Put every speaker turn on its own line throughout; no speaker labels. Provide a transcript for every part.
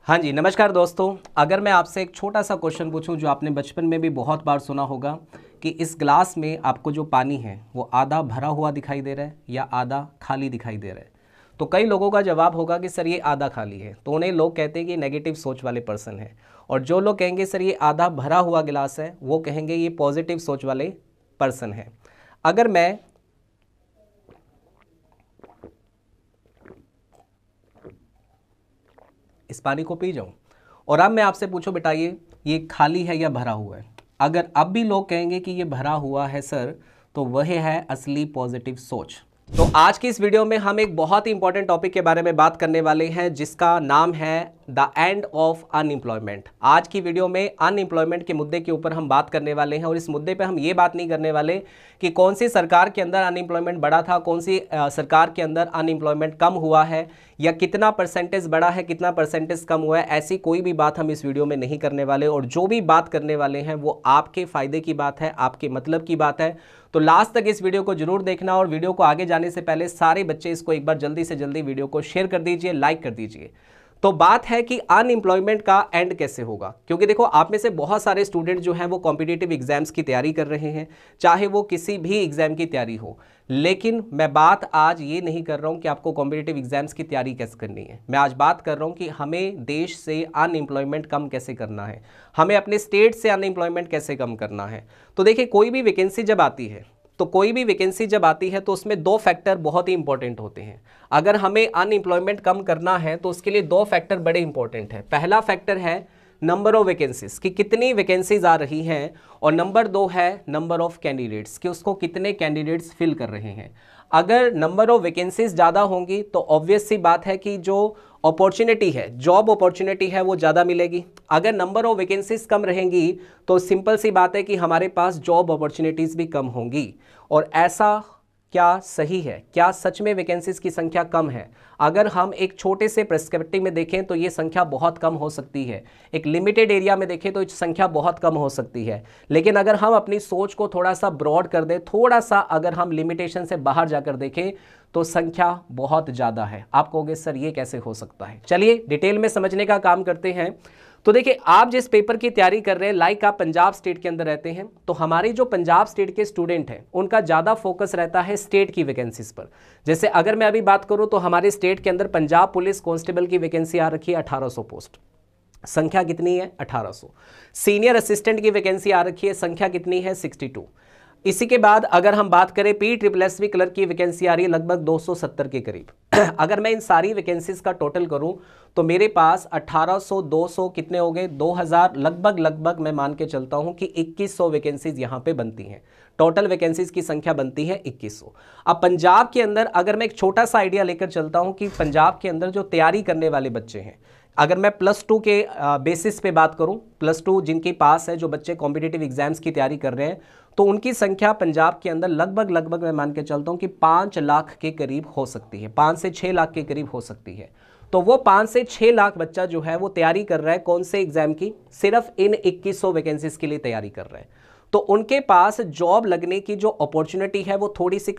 हाँ जी, नमस्कार दोस्तों। अगर मैं आपसे एक छोटा सा क्वेश्चन पूछूं जो आपने बचपन में भी बहुत बार सुना होगा कि इस ग्लास में आपको जो पानी है वो आधा भरा हुआ दिखाई दे रहा है या आधा खाली दिखाई दे रहा है, तो कई लोगों का जवाब होगा कि सर ये आधा खाली है, तो उन्हें लोग कहते हैं कि नेगेटिव सोच वाले पर्सन है। और जो लोग कहेंगे सर ये आधा भरा हुआ गिलास है, वो कहेंगे ये पॉजिटिव सोच वाले पर्सन है। अगर मैं इस पानी को पी जाऊं और अब मैं आपसे पूछो बेटा ये खाली है या भरा हुआ है, अगर अब भी लोग कहेंगे कि ये भरा हुआ है सर, तो वह है असली पॉजिटिव सोच। तो आज की इस वीडियो में हम एक बहुत ही इंपॉर्टेंट टॉपिक के बारे में बात करने वाले हैं जिसका नाम है द एंड ऑफ अनएम्प्लॉयमेंट। आज की वीडियो में अनएम्प्लॉयमेंट के मुद्दे के ऊपर हम बात करने वाले हैं और इस मुद्दे पे हम ये बात नहीं करने वाले कि कौन सी सरकार के अंदर अनएम्प्लॉयमेंट बढ़ा था, कौन सी सरकार के अंदर अनएम्प्लॉयमेंट कम हुआ है, या कितना परसेंटेज बढ़ा है, कितना परसेंटेज कम हुआ है। ऐसी कोई भी बात हम इस वीडियो में नहीं करने वाले, और जो भी बात करने वाले हैं वो आपके फायदे की बात है, आपके मतलब की बात है। तो लास्ट तक इस वीडियो को जरूर देखना, और वीडियो को आगे जाने से पहले सारे बच्चे इसको एक बार जल्दी से जल्दी वीडियो को शेयर कर दीजिए, लाइक कर दीजिए। तो बात है कि अनएम्प्लॉयमेंट का एंड कैसे होगा, क्योंकि देखो आप में से बहुत सारे स्टूडेंट जो हैं वो कॉम्पिटिटिव एग्जाम्स की तैयारी कर रहे हैं, चाहे वो किसी भी एग्जाम की तैयारी हो। लेकिन मैं बात आज ये नहीं कर रहा हूं कि आपको कॉम्पिटिटिव एग्जाम्स की तैयारी कैसे करनी है, मैं आज बात कर रहा हूं कि हमें देश से अनएम्प्लॉयमेंट कम कैसे करना है, हमें अपने स्टेट से अनएम्प्लॉयमेंट कैसे कम करना है। तो देखिए, कोई भी वैकेंसी जब आती है तो उसमें दो फैक्टर बहुत ही इंपॉर्टेंट होते हैं। अगर हमें अनएम्प्लॉयमेंट कम करना है तो उसके लिए दो फैक्टर बड़े इंपॉर्टेंट है। पहला फैक्टर है नंबर ऑफ वैकेंसीज, कि कितनी वैकेंसीज आ रही हैं, और नंबर दो है नंबर ऑफ कैंडिडेट्स, कि उसको कितने कैंडिडेट्स फिल कर रहे हैं। अगर नंबर ऑफ वैकेंसीज ज़्यादा होंगी तो ऑब्वियस सी बात है कि जो अपॉर्चुनिटी है, जॉब अपॉर्चुनिटी है, वो ज़्यादा मिलेगी। अगर नंबर ऑफ वैकेंसीज कम रहेंगी तो सिंपल सी बात है कि हमारे पास जॉब अपॉर्चुनिटीज़ भी कम होंगी। और ऐसा क्या सही है? क्या सच में वैकेंसीज की संख्या कम है? अगर हम एक छोटे से पर्सपेक्टिव में देखें तो ये संख्या बहुत कम हो सकती है, एक लिमिटेड एरिया में देखें तो ये संख्या बहुत कम हो सकती है। लेकिन अगर हम अपनी सोच को थोड़ा सा ब्रॉड कर दें, थोड़ा सा अगर हम लिमिटेशन से बाहर जाकर देखें, तो संख्या बहुत ज़्यादा है। आप कहोगे सर ये कैसे हो सकता है? चलिए डिटेल में समझने का काम करते हैं। तो देखिए, आप जिस पेपर की तैयारी कर रहे हैं, लाइक आप पंजाब स्टेट के अंदर रहते हैं, तो हमारे जो पंजाब स्टेट के स्टूडेंट हैं उनका ज़्यादा फोकस रहता है स्टेट की वैकेंसीज पर। जैसे अगर मैं अभी बात करूं तो हमारे स्टेट के अंदर पंजाब पुलिस कांस्टेबल की वैकेंसी आ रखी है 1800 पोस्ट, संख्या कितनी है? 1800। सीनियर असिस्टेंट की वैकेंसी आ रखी है, संख्या कितनी है? 62। इसी के बाद अगर हम बात करें PSSSB क्लर्क की वैकेंसी आ रही है लगभग 270 के करीब। अगर मैं इन सारी वैकेंसीज का टोटल करूं तो मेरे पास 1800 200 कितने हो गए? 2000, लगभग मैं मान के चलता हूं कि 2100 वैकेंसीज यहां पे बनती हैं। टोटल वैकेंसीज की संख्या बनती है 2100। अब पंजाब के अंदर अगर मैं एक छोटा सा आइडिया लेकर चलता हूं कि पंजाब के अंदर जो तैयारी करने वाले बच्चे हैं, अगर मैं +2 के बेसिस पे बात करूं, +2 जिनके पास है, जो बच्चे कॉम्पिटिटिव एग्जाम्स की तैयारी कर रहे हैं, तो उनकी संख्या पंजाब के अंदर लगभग मैं मान के चलता हूं कि 5 लाख के करीब हो सकती है, 5 से 6 लाख के करीब हो सकती है। तो वो 5 से 6 लाख बच्चा जो है वो तैयारी कर रहा है कौन से एग्जाम की? सिर्फ इन 2100 वैकेंसीज के लिए तैयारी कर रहे हैं। तो उनके पास जॉब लगने की जो अपॉर्चुनिटी है वो थोड़ी सी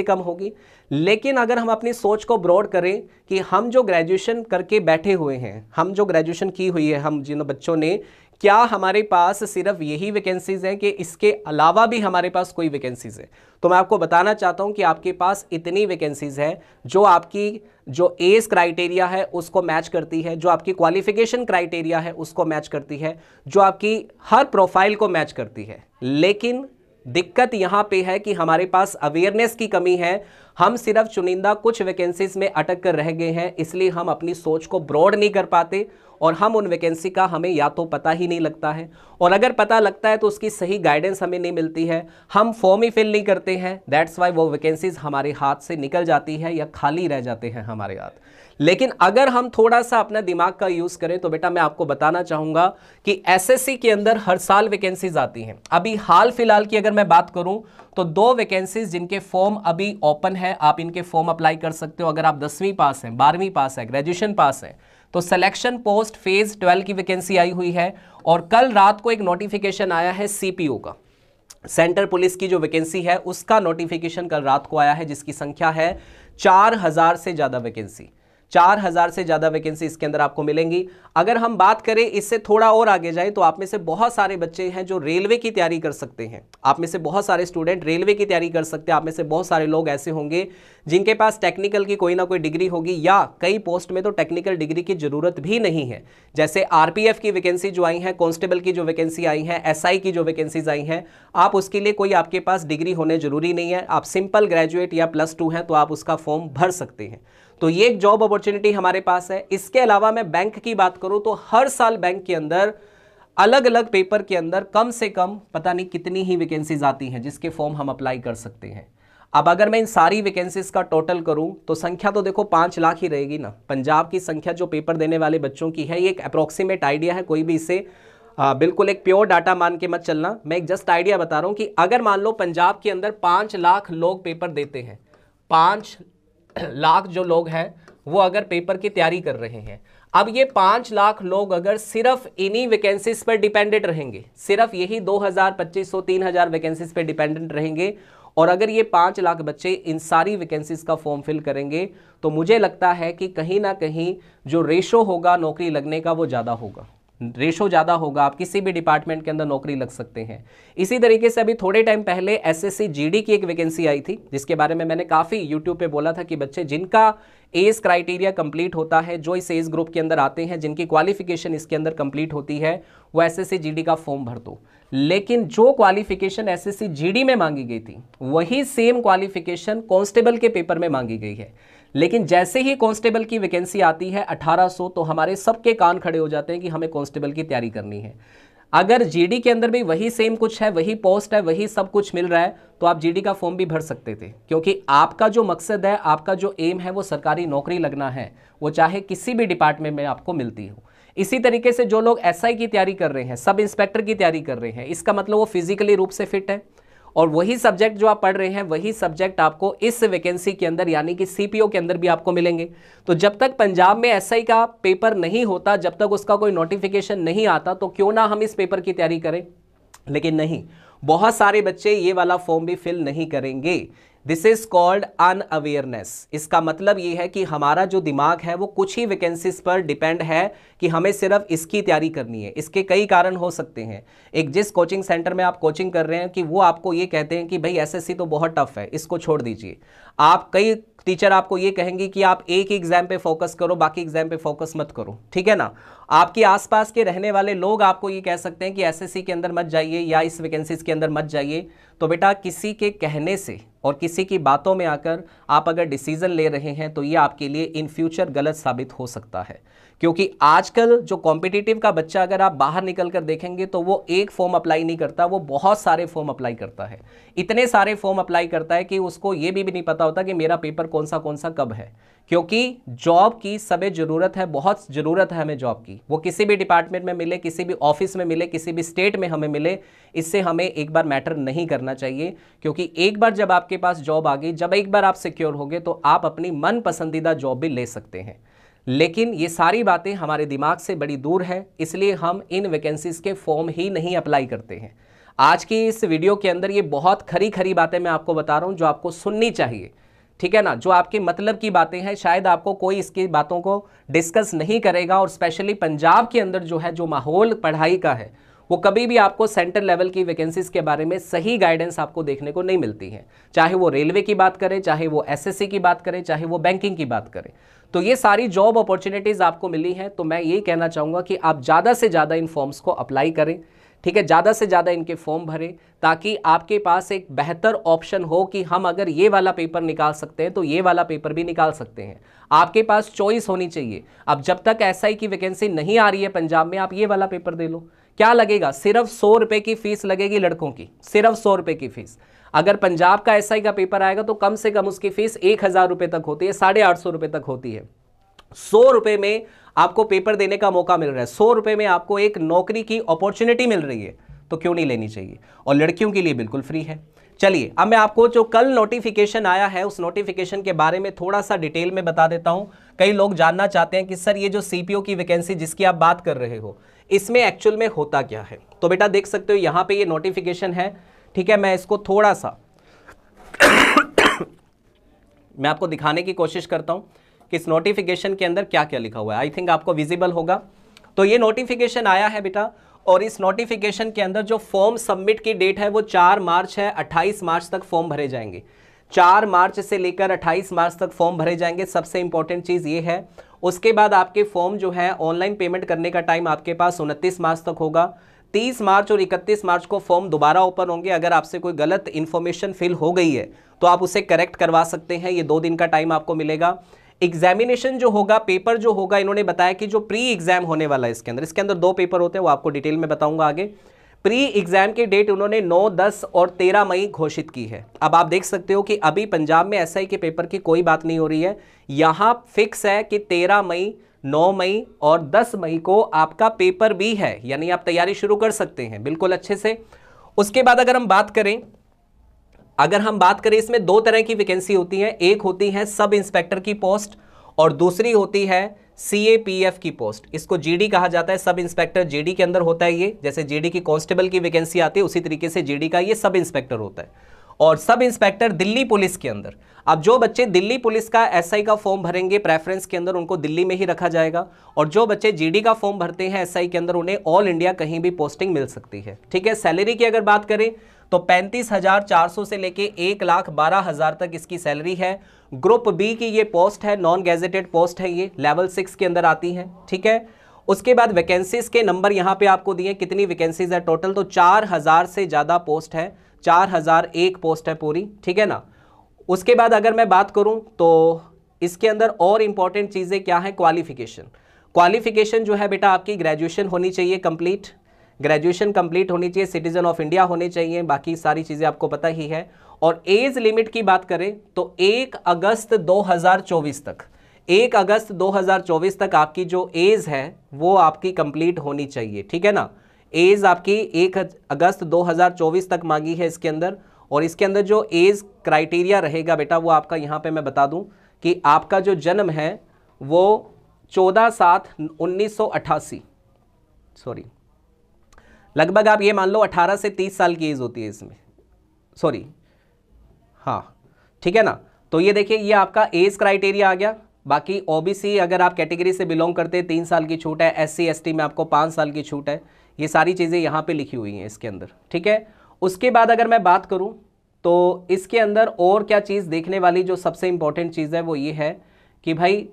कम होगी। लेकिन अगर हम अपनी सोच को ब्रॉड करें कि हम जो ग्रेजुएशन करके बैठे हुए हैं, हम जो ग्रेजुएशन की हुई है, हम जिन बच्चों ने, क्या हमारे पास सिर्फ यही वैकेंसीज हैं कि इसके अलावा भी हमारे पास कोई वैकेंसीज है? तो मैं आपको बताना चाहता हूं कि आपके पास इतनी वैकेंसीज है जो आपकी जो एज क्राइटेरिया है उसको मैच करती है, जो आपकी क्वालिफिकेशन क्राइटेरिया है उसको मैच करती है, जो आपकी हर प्रोफाइल को मैच करती है। लेकिन दिक्कत यहां पे है कि हमारे पास अवेयरनेस की कमी है। हम सिर्फ चुनिंदा कुछ वैकेंसीज में अटक कर रह गए हैं, इसलिए हम अपनी सोच को ब्रॉड नहीं कर पाते, और हम उन वैकेंसी का हमें या तो पता ही नहीं लगता है, और अगर पता लगता है तो उसकी सही गाइडेंस हमें नहीं मिलती है, हम फॉर्म ही फिल नहीं करते हैं। दैट्स वाई वो वैकेंसीज हमारे हाथ से निकल जाती है या खाली रह जाते हैं हमारे हाथ। लेकिन अगर हम थोड़ा सा अपना दिमाग का यूज करें तो बेटा मैं आपको बताना चाहूंगा कि एसएससी के अंदर हर साल वैकेंसीज आती हैं। अभी हाल फिलहाल की अगर मैं बात करूं तो 2 वैकेंसीज जिनके फॉर्म अभी ओपन है, आप इनके फॉर्म अप्लाई कर सकते हो। अगर आप 10वीं पास हैं, 12वीं पास है, ग्रेजुएशन पास है, तो सिलेक्शन पोस्ट फेज 12 की वैकेंसी आई हुई है। और कल रात को एक नोटिफिकेशन आया है सीपीओ का, सेंट्रल पुलिस की जो वैकेंसी है उसका नोटिफिकेशन कल रात को आया है, जिसकी संख्या है 4000 से ज्यादा वैकेंसी। 4000 से ज़्यादा वैकेंसी इसके अंदर आपको मिलेंगी। अगर हम बात करें इससे थोड़ा और आगे जाए तो आप में से बहुत सारे बच्चे हैं जो रेलवे की तैयारी कर सकते हैं। आप में से बहुत सारे स्टूडेंट रेलवे की तैयारी कर सकते हैं। आप में से बहुत सारे लोग ऐसे होंगे जिनके पास टेक्निकल की कोई ना कोई डिग्री होगी, या कई पोस्ट में तो टेक्निकल डिग्री की जरूरत भी नहीं है। जैसे आरपीएफ की वैकेंसी जो आई है, कांस्टेबल की जो वैकेंसी आई है, एसआई की जो वैकेंसीज आई हैं, आप उसके लिए कोई आपके पास डिग्री होने जरूरी नहीं है। आप सिंपल ग्रेजुएट या +2 हैं तो आप उसका फॉर्म भर सकते हैं। तो ये एक जॉब अपॉर्चुनिटी हमारे पास है। इसके अलावा मैं बैंक की बात करूं तो हर साल बैंक के अंदर अलग अलग पेपर के अंदर कम से कम पता नहीं कितनी ही वैकेंसीज आती हैं जिसके फॉर्म हम अप्लाई कर सकते हैं। अब अगर मैं इन सारी वैकेंसीज का टोटल करूं तो संख्या तो देखो 5 लाख ही रहेगी ना। पंजाब की संख्या जो पेपर देने वाले बच्चों की है, ये एक अप्रोक्सीमेट आइडिया है, कोई भी इसे बिल्कुल एक प्योर डाटा मान के मत चलना। मैं एक जस्ट आइडिया बता रहा हूं कि अगर मान लो पंजाब के अंदर 5 लाख लोग पेपर देते हैं, 5 लाख जो लोग हैं वो अगर पेपर की तैयारी कर रहे हैं, अब ये 5 लाख लोग अगर सिर्फ इन्हीं वैकेंसीज पर डिपेंडेंट रहेंगे, सिर्फ यही 2000, 2500, 3000 वैकेंसीज पे डिपेंडेंट रहेंगे, और अगर ये 5 लाख बच्चे इन सारी वैकेंसीज का फॉर्म फिल करेंगे, तो मुझे लगता है कि कहीं ना कहीं जो रेशो होगा नौकरी लगने का वो ज़्यादा होगा, रेशो ज़्यादा होगा। आप किसी भी डिपार्टमेंट के अंदर नौकरी लग सकते हैं। इसी तरीके से अभी थोड़े टाइम पहले एसएससी जीडी की एक वैकेंसी आई थी, जिसके बारे में मैंने काफ़ी यूट्यूब पे बोला था कि बच्चे जिनका एज क्राइटेरिया कंप्लीट होता है, जो इस एज ग्रुप के अंदर आते हैं, जिनकी क्वालिफिकेशन इसके अंदर कंप्लीट होती है, वो एसएससी जीडी का फॉर्म भर दो। लेकिन जो क्वालिफिकेशन एसएससी जीडी में मांगी गई थी, वही सेम क्वालिफिकेशन कांस्टेबल के पेपर में मांगी गई है। लेकिन जैसे ही कांस्टेबल की वैकेंसी आती है 1800, तो हमारे सबके कान खड़े हो जाते हैं कि हमें कांस्टेबल की तैयारी करनी है। अगर जीडी के अंदर भी वही सेम कुछ है, वही पोस्ट है, वही सब कुछ मिल रहा है, तो आप जीडी का फॉर्म भी भर सकते थे, क्योंकि आपका जो मकसद है, आपका जो एम है, वो सरकारी नौकरी लगना है, वो चाहे किसी भी डिपार्टमेंट में आपको मिलती हो। इसी तरीके से जो लोग एसआई की तैयारी कर रहे हैं, सब इंस्पेक्टर की तैयारी कर रहे हैं, इसका मतलब वो फिजिकली रूप से फिट है, और वही सब्जेक्ट जो आप पढ़ रहे हैं, वही सब्जेक्ट आपको इस वैकेंसी के अंदर यानी कि सीपीओ के अंदर भी आपको मिलेंगे। तो जब तक पंजाब में एसआई का पेपर नहीं होता, जब तक उसका कोई नोटिफिकेशन नहीं आता, तो क्यों ना हम इस पेपर की तैयारी करें। लेकिन नहीं, बहुत सारे बच्चे ये वाला फॉर्म भी फिल नहीं करेंगे। This is called unawareness. इसका मतलब ये है कि हमारा जो दिमाग है वो कुछ ही वैकेंसीज पर डिपेंड है कि हमें सिर्फ इसकी तैयारी करनी है। इसके कई कारण हो सकते हैं। एक जिस कोचिंग सेंटर में आप कोचिंग कर रहे हैं कि वो आपको ये कहते हैं कि भाई एसएससी तो बहुत टफ है, इसको छोड़ दीजिए। आप कई टीचर आपको ये कहेंगे कि आप एक ही एग्जाम पे फोकस करो, बाकी एग्जाम पे फोकस मत करो, ठीक है ना। आपके आसपास के रहने वाले लोग आपको ये कह सकते हैं कि एसएससी के अंदर मत जाइए या इस वैकेंसीज के अंदर मत जाइए। तो बेटा, किसी के कहने से और किसी की बातों में आकर आप अगर डिसीजन ले रहे हैं, तो ये आपके लिए इन फ्यूचर गलत साबित हो सकता है। क्योंकि आजकल जो कॉम्पिटिटिव का बच्चा, अगर आप बाहर निकल कर देखेंगे, तो वो एक फॉर्म अप्लाई नहीं करता, वो बहुत सारे फॉर्म अप्लाई करता है। इतने सारे फॉर्म अप्लाई करता है कि उसको ये भी नहीं पता होता कि मेरा पेपर कौन सा कब है। क्योंकि जॉब की सभी ज़रूरत है, बहुत ज़रूरत है हमें जॉब की। वो किसी भी डिपार्टमेंट में मिले, किसी भी ऑफिस में मिले, किसी भी स्टेट में हमें मिले, इससे हमें एक बार मैटर नहीं करना चाहिए। क्योंकि एक बार जब आपके पास जॉब आ गई, जब एक बार आप सिक्योर हो गए, तो आप अपनी मन पसंदीदा जॉब भी ले सकते हैं। लेकिन ये सारी बातें हमारे दिमाग से बड़ी दूर है, इसलिए हम इन वैकेंसीज के फॉर्म ही नहीं अप्लाई करते हैं। आज की इस वीडियो के अंदर ये बहुत खरी खरी बातें मैं आपको बता रहा हूँ जो आपको सुननी चाहिए, ठीक है ना। जो आपके मतलब की बातें हैं, शायद आपको कोई इसकी बातों को डिस्कस नहीं करेगा। और स्पेशली पंजाब के अंदर जो है, जो माहौल पढ़ाई का है, वो कभी भी आपको सेंटर लेवल की वैकेंसीज के बारे में सही गाइडेंस आपको देखने को नहीं मिलती है। चाहे वो रेलवे की बात करें, चाहे वो एसएससी की बात करें, चाहे वो बैंकिंग की बात करें। तो ये सारी जॉब अपॉर्चुनिटीज़ आपको मिली हैं। तो मैं ये कहना चाहूँगा कि आप ज़्यादा से ज़्यादा इन फॉर्म्स को अप्लाई करें, ठीक है। ज़्यादा से ज़्यादा इनके फॉर्म भरें, ताकि आपके पास एक बेहतर ऑप्शन हो कि हम अगर ये वाला पेपर निकाल सकते हैं, तो ये वाला पेपर भी निकाल सकते हैं। आपके पास चॉइस होनी चाहिए। अब जब तक एसआई की वैकेंसी नहीं आ रही है पंजाब में, आप ये वाला पेपर दे लो। क्या लगेगा? सिर्फ 100 रुपये की फीस लगेगी लड़कों की, सिर्फ 100 रुपये की फीस। अगर पंजाब का एसआई का पेपर आएगा तो कम से कम उसकी फीस 1000 रुपये तक होती है, 850 रुपये तक होती है। 100 रुपये में आपको पेपर देने का मौका मिल रहा है, 100 रुपये में आपको एक नौकरी की अपॉर्चुनिटी मिल रही है, तो क्यों नहीं लेनी चाहिए। और लड़कियों के लिए बिल्कुल फ्री है। चलिए, अब मैं आपको जो कल नोटिफिकेशन आया है, उस नोटिफिकेशन के बारे में थोड़ा सा डिटेल में बता देता हूं। कई लोग जानना चाहते हैं कि सर ये जो सीपीओ की वैकेंसी जिसकी आप बात कर रहे हो, इसमें एक्चुअल में होता क्या है। तो बेटा देख सकते हो यहां पे ये नोटिफिकेशन है, ठीक है। मैं इसको थोड़ा सा मैं आपको दिखाने की कोशिश करता हूं। कि इस नोटिफिकेशन के अंदर क्या क्या लिखा हुआ है। आई थिंक आपको विजिबल होगा। तो ये नोटिफिकेशन आया है बेटा, और इस नोटिफिकेशन के अंदर जो फॉर्म सबमिट की डेट है वो 4 मार्च है। 28 मार्च तक फॉर्म भरे जाएंगे। 4 मार्च से लेकर 28 मार्च तक फॉर्म भरे जाएंगे। सबसे इंपॉर्टेंट चीज ये है। उसके बाद आपके फॉर्म जो है ऑनलाइन पेमेंट करने का टाइम आपके पास 29 मार्च तक होगा। 30 मार्च और 31 मार्च को फॉर्म दोबारा ओपन होंगे। अगर आपसे कोई गलत इंफॉर्मेशन फिल हो गई है तो आप उसे करेक्ट करवा सकते हैं। ये 2 दिन का टाइम आपको मिलेगा। एग्जामिनेशन जो होगा, पेपर जो होगा, इन्होंने बताया कि जो प्री एग्जाम होने वाला है इसके अंदर 2 पेपर होते हैं, वो आपको डिटेल में बताऊंगा आगे। प्री एग्जाम की डेट उन्होंने 9, 10 और 13 मई घोषित की है। अब आप देख सकते हो कि अभी पंजाब में एसआई के पेपर की कोई बात नहीं हो रही है। यहां फिक्स है कि 13 मई, 9 मई और 10 मई को आपका पेपर भी है, यानी आप तैयारी शुरू कर सकते हैं बिल्कुल अच्छे से। उसके बाद अगर हम बात करें इसमें 2 तरह की वैकेंसी होती है। एक होती है सब इंस्पेक्टर की पोस्ट और दूसरी होती है CAPF की पोस्ट। इसको GD कहा जाता है। सब इंस्पेक्टर GD के अंदर होता है ये, जैसे GD की कांस्टेबल की वैकेंसी आती है उसी तरीके से GD का ये सब इंस्पेक्टर होता है। और सब इंस्पेक्टर दिल्ली पुलिस के अंदर, अब जो बच्चे दिल्ली पुलिस का SI का फॉर्म भरेंगे प्रेफरेंस के अंदर, उनको दिल्ली में ही रखा जाएगा। और जो बच्चे GD का फॉर्म भरते हैं SI के अंदर, उन्हें ऑल इंडिया कहीं भी पोस्टिंग मिल सकती है। ठीक है। सैलरी की अगर बात करें तो 35,400 से लेके 1,12,000 तक इसकी सैलरी है। ग्रुप B की ये पोस्ट है, नॉन गैजेटेड पोस्ट है, ये लेवल 6 के अंदर आती है। ठीक है। उसके बाद वैकेंसीज के नंबर यहाँ पे आपको दिए, कितनी वैकेंसीज है टोटल, तो 4,000 से ज्यादा पोस्ट है। 4,001 पोस्ट है पूरी। ठीक है ना। उसके बाद अगर मैं बात करूं तो इसके अंदर और इंपॉर्टेंट चीजें क्या है, क्वालिफिकेशन जो है बेटा आपकी ग्रेजुएशन होनी चाहिए कंप्लीट, ग्रेजुएशन कंप्लीट होनी चाहिए, सिटीजन ऑफ इंडिया होने चाहिए, बाकी सारी चीजें आपको पता ही है। और एज लिमिट की बात करें तो 1 अगस्त 2024 तक, 1 अगस्त 2024 तक आपकी जो एज है वो आपकी कंप्लीट होनी चाहिए। ठीक है ना। एज आपकी 1 अगस्त 2024 तक मांगी है इसके अंदर। और इसके अंदर जो एज क्राइटेरिया रहेगा बेटा वो आपका यहाँ पे मैं बता दूं कि आपका जो जन्म है वो 14/7/1988, सॉरी, लगभग आप ये मान लो 18 से 30 साल की एज होती है इसमें, सॉरी, हाँ ठीक है ना। तो ये देखिए ये आपका एज क्राइटेरिया आ गया। बाकी OBC अगर आप कैटेगरी से बिलोंग करते हैं 3 साल की छूट है, SC ST में आपको 5 साल की छूट है। ये सारी चीज़ें यहाँ पे लिखी हुई हैं इसके अंदर। ठीक है। उसके बाद अगर मैं बात करूँ तो इसके अंदर और क्या चीज़ देखने वाली, जो सबसे इंपॉर्टेंट चीज़ है वो ये है कि भाई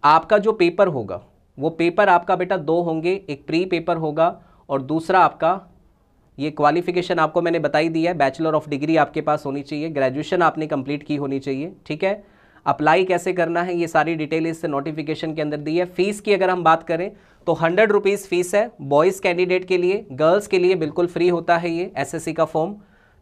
आपका जो पेपर होगा वो पेपर आपका बेटा 2 होंगे, एक प्री पेपर होगा और दूसरा आपका ये क्वालिफिकेशन आपको मैंने बताई दी है, बैचलर ऑफ डिग्री आपके पास होनी चाहिए, ग्रेजुएशन आपने कंप्लीट की होनी चाहिए। ठीक है। अप्लाई कैसे करना है ये सारी डिटेल इस नोटिफिकेशन के अंदर दी है। फीस की अगर हम बात करें तो 100 रुपीज़ फीस है बॉयज़ कैंडिडेट के लिए, गर्ल्स के लिए बिल्कुल फ्री होता है ये SSC का फॉर्म।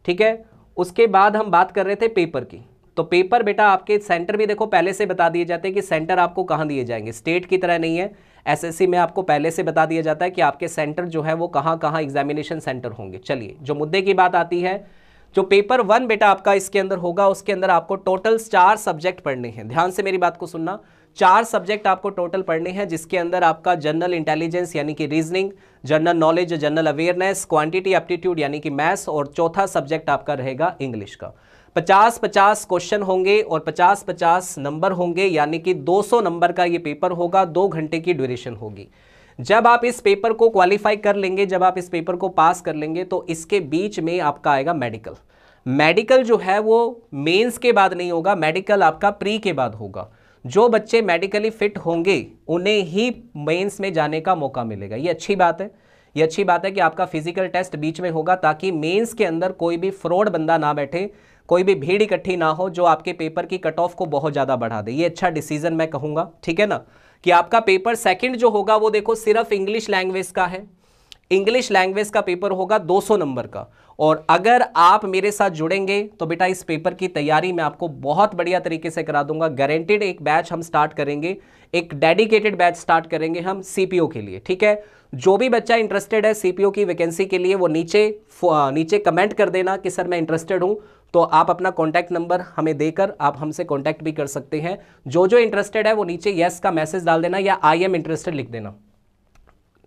ठीक है। उसके बाद हम बात कर रहे थे पेपर की, तो पेपर बेटा आपके सेंटर भी देखो पहले से बता दिए जाते हैं कि सेंटर आपको कहाँ दिए जाएंगे, स्टेट की तरह नहीं है। SSC में आपको पहले से बता दिया जाता है कि आपके सेंटर जो है वो कहाँ कहाँ एग्जामिनेशन सेंटर होंगे। चलिए जो मुद्दे की बात आती है, जो पेपर 1 बेटा आपका इसके अंदर होगा उसके अंदर आपको टोटल 4 सब्जेक्ट पढ़ने हैं। ध्यान से मेरी बात को सुनना, 4 सब्जेक्ट आपको टोटल पढ़ने हैं, जिसके अंदर आपका जनरल इंटेलिजेंस यानी कि reasoning, general knowledge, general awareness, quantity aptitude यानी कि मैथ्स, और चौथा सब्जेक्ट आपका रहेगा इंग्लिश का। 50-50 क्वेश्चन होंगे और 50-50 नंबर होंगे, यानी कि 200 नंबर का ये पेपर होगा। 2 घंटे की ड्यूरेशन होगी। जब आप इस पेपर को क्वालिफाई कर लेंगे, जब आप इस पेपर को पास कर लेंगे, तो इसके बीच में आपका आएगा मेडिकल। मेडिकल जो है वो मेंस के बाद नहीं होगा, मेडिकल आपका प्री के बाद होगा। जो बच्चे मेडिकली फिट होंगे उन्हें ही मेंस में जाने का मौका मिलेगा। ये अच्छी बात है, ये अच्छी बात है कि आपका फिजिकल टेस्ट बीच में होगा, ताकि मेंस के अंदर कोई भी फ्रॉड बंदा ना बैठे, कोई भी भीड़ इकट्ठी ना हो जो आपके पेपर की कट ऑफ को बहुत ज़्यादा बढ़ा दे। ये अच्छा डिसीजन मैं कहूँगा। ठीक है ना, कि आपका पेपर सेकंड जो होगा वो देखो सिर्फ इंग्लिश लैंग्वेज का है। इंग्लिश लैंग्वेज का पेपर होगा 200 नंबर का। और अगर आप मेरे साथ जुड़ेंगे तो बेटा इस पेपर की तैयारी मैं आपको बहुत बढ़िया तरीके से करा दूंगा। गारंटेड एक बैच हम स्टार्ट करेंगे, एक डेडिकेटेड बैच स्टार्ट करेंगे हम CPO के लिए। ठीक है। जो भी बच्चा इंटरेस्टेड है CPO की वैकेंसी के लिए वो नीचे कमेंट कर देना कि सर मैं इंटरेस्टेड हूँ, तो आप अपना कॉन्टैक्ट नंबर हमें देकर आप हमसे कॉन्टैक्ट भी कर सकते हैं। जो इंटरेस्टेड है वो नीचे यस का मैसेज डाल देना या आई एम इंटरेस्टेड लिख देना।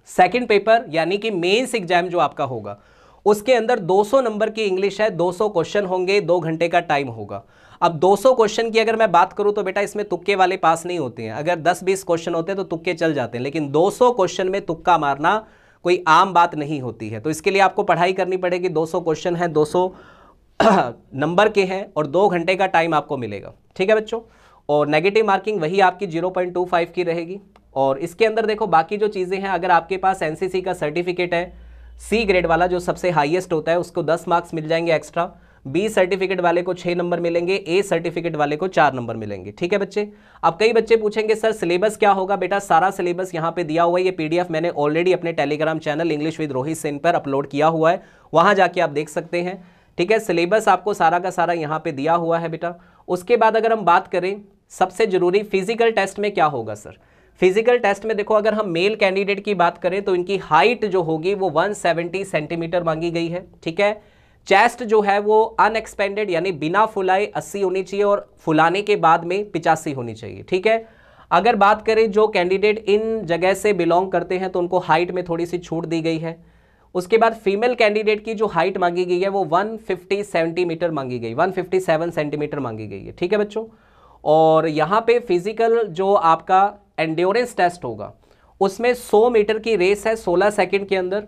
सेकंड पेपर यानी कि मेंस एग्जाम जो आपका होगा उसके अंदर 200 नंबर की इंग्लिश है, 200 क्वेश्चन होंगे, 2 घंटे का टाइम होगा। अब 200 क्वेश्चन की अगर मैं बात करूं तो बेटा इसमें तुक्के वाले पास नहीं होते हैं। अगर 10-20 क्वेश्चन होते हैं तो तुक्के चल जाते हैं, लेकिन 200 क्वेश्चन में तुक्का मारना कोई आम बात नहीं होती है। तो इसके लिए आपको पढ़ाई करनी पड़ेगी। 200 क्वेश्चन है, 200 नंबर के हैं और 2 घंटे का टाइम आपको मिलेगा। ठीक है बच्चों, और नेगेटिव मार्किंग वही आपकी 0.25 की रहेगी। और इसके अंदर देखो बाकी जो चीज़ें हैं, अगर आपके पास एनसीसी का सर्टिफिकेट है सी ग्रेड वाला जो सबसे हाईएस्ट होता है, उसको 10 मार्क्स मिल जाएंगे एक्स्ट्रा। बी सर्टिफिकेट वाले को 6 नंबर मिलेंगे, ए सर्टिफिकेट वाले को 4 नंबर मिलेंगे। ठीक है बच्चे। अब कई बच्चे पूछेंगे सर सिलेबस क्या होगा? बेटा सारा सिलेबस यहाँ पे दिया हुआ है। ये पीडीएफ मैंने ऑलरेडी अपने Telegram channel English with Rohit Sen पर अपलोड किया हुआ है, वहाँ जाके आप देख सकते हैं। ठीक है, सिलेबस आपको सारा का सारा यहाँ पे दिया हुआ है बेटा। उसके बाद अगर हम बात करें सबसे जरूरी फिजिकल टेस्ट में क्या होगा सर? फिजिकल टेस्ट में देखो अगर हम मेल कैंडिडेट की बात करें तो इनकी हाइट जो होगी वो 170 सेंटीमीटर मांगी गई है। ठीक है, चेस्ट जो है वो अनएक्सपेंडेड यानी बिना फुलाए 80 होनी चाहिए और फुलाने के बाद में 85 होनी चाहिए। ठीक है, अगर बात करें जो कैंडिडेट इन जगह से बिलोंग करते हैं तो उनको हाइट में थोड़ी सी छूट दी गई है। उसके बाद फीमेल कैंडिडेट की जो हाइट मांगी गई है वो 150 सेंटीमीटर मांगी गई, 157 सेंटीमीटर मांगी गई है। ठीक है बच्चों, और यहाँ पे फिजिकल जो आपका एंड्योरेंस टेस्ट होगा उसमें 100 मीटर की रेस है 16 सेकंड के अंदर,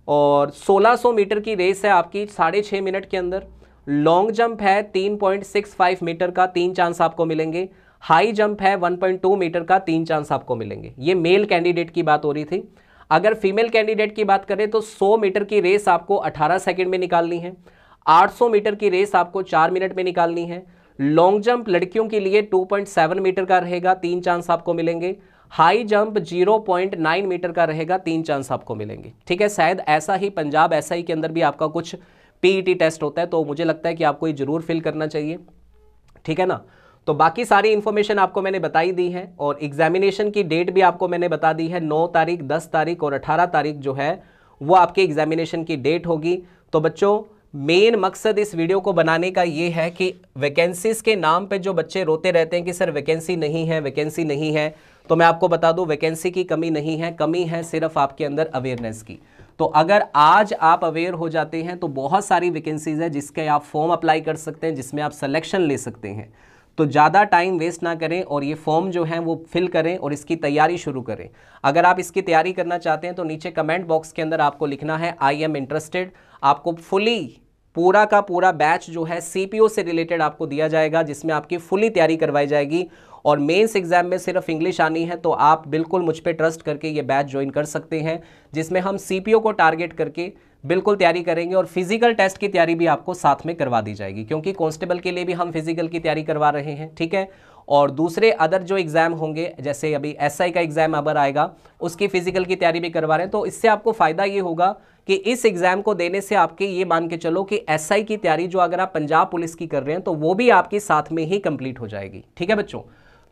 और 1600 मीटर की रेस है आपकी 6.5 मिनट के अंदर। लॉन्ग जंप है 3.65 मीटर का, 3 चांस आपको मिलेंगे। हाई जंप है 1.2 मीटर का, 3 चांस आपको मिलेंगे। ये मेल कैंडिडेट की बात हो रही थी। अगर फीमेल कैंडिडेट की बात करें तो 100 मीटर की रेस आपको 18 सेकंड में निकालनी है। 800 मीटर की रेस आपको 4 मिनट में निकालनी है। लॉन्ग जंप लड़कियों के लिए 2.7 मीटर का रहेगा, 3 चांस आपको मिलेंगे। हाई जंप 0.9 मीटर का रहेगा, 3 चांस आपको मिलेंगे। ठीक है, शायद ऐसा ही पंजाब एसआई के अंदर भी आपका कुछ पीईटी टेस्ट होता है, तो मुझे लगता है कि आपको ये जरूर फिल करना चाहिए। ठीक है ना, तो बाकी सारी इंफॉर्मेशन आपको मैंने बताई दी है और एग्जामिनेशन की डेट भी आपको मैंने बता दी है। 9 तारीख, 10 तारीख और 18 तारीख जो है वो आपके एग्जामिनेशन की डेट होगी। तो बच्चों मेन मकसद इस वीडियो को बनाने का ये है कि वैकेंसीज के नाम पे जो बच्चे रोते रहते हैं कि सर वैकेंसी नहीं है, वैकेंसी नहीं है, तो मैं आपको बता दूं वैकेंसी की कमी नहीं है, कमी है सिर्फ आपके अंदर अवेयरनेस की। तो अगर आज आप अवेयर हो जाते हैं तो बहुत सारी वैकेंसीज है जिसके आप फॉर्म अप्लाई कर सकते हैं, जिसमें आप सिलेक्शन ले सकते हैं। तो ज़्यादा टाइम वेस्ट ना करें और ये फॉर्म जो है वो फिल करें और इसकी तैयारी शुरू करें। अगर आप इसकी तैयारी करना चाहते हैं तो नीचे कमेंट बॉक्स के अंदर आपको लिखना है आई एम इंटरेस्टेड। आपको फुली पूरा का पूरा बैच जो है सीपीओ से रिलेटेड आपको दिया जाएगा, जिसमें आपकी फुली तैयारी करवाई जाएगी। और मेंस एग्जाम में सिर्फ इंग्लिश आनी है तो आप बिल्कुल मुझ पे ट्रस्ट करके ये बैच ज्वाइन कर सकते हैं, जिसमें हम सीपीओ को टारगेट करके बिल्कुल तैयारी करेंगे और फिजिकल टेस्ट की तैयारी भी आपको साथ में करवा दी जाएगी, क्योंकि कांस्टेबल के लिए भी हम फिजिकल की तैयारी करवा रहे हैं। ठीक है, और दूसरे अदर जो एग्जाम होंगे जैसे अभी एसआई का एग्जाम अबर आएगा उसकी फिजिकल की तैयारी भी करवा रहे हैं। तो इससे आपको फायदा ये होगा कि इस एग्जाम को देने से आपके ये मान के चलो कि एसआई की तैयारी जो अगर आप पंजाब पुलिस की कर रहे हैं तो वो भी आपकी साथ में ही कंप्लीट हो जाएगी। ठीक है बच्चों,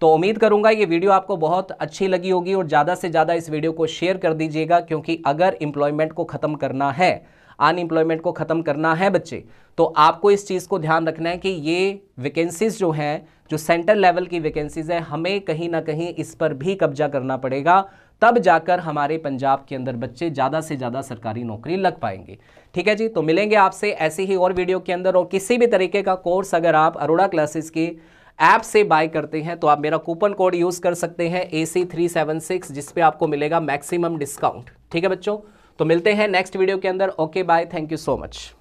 तो उम्मीद करूंगा ये वीडियो आपको बहुत अच्छी लगी होगी और ज़्यादा से ज़्यादा इस वीडियो को शेयर कर दीजिएगा, क्योंकि अगर एम्प्लॉयमेंट को ख़त्म करना है, अनएम्प्लॉयमेंट को ख़त्म करना है बच्चे, तो आपको इस चीज़ को ध्यान रखना है कि ये वैकेंसीज जो हैं, जो सेंट्रल लेवल की वैकेंसीज है, हमें कहीं ना कहीं इस पर भी कब्जा करना पड़ेगा, तब जाकर हमारे पंजाब के अंदर बच्चे ज़्यादा से ज़्यादा सरकारी नौकरी लग पाएंगे। ठीक है जी, तो मिलेंगे आपसे ऐसी ही और वीडियो के अंदर। और किसी भी तरीके का कोर्स अगर आप अरोड़ा क्लासेस के ऐप से बाय करते हैं तो आप मेरा कूपन कोड यूज़ कर सकते हैं AC376, जिस पे आपको मिलेगा मैक्सिमम डिस्काउंट। ठीक है बच्चों, तो मिलते हैं नेक्स्ट वीडियो के अंदर। Okay bye, thank you so much.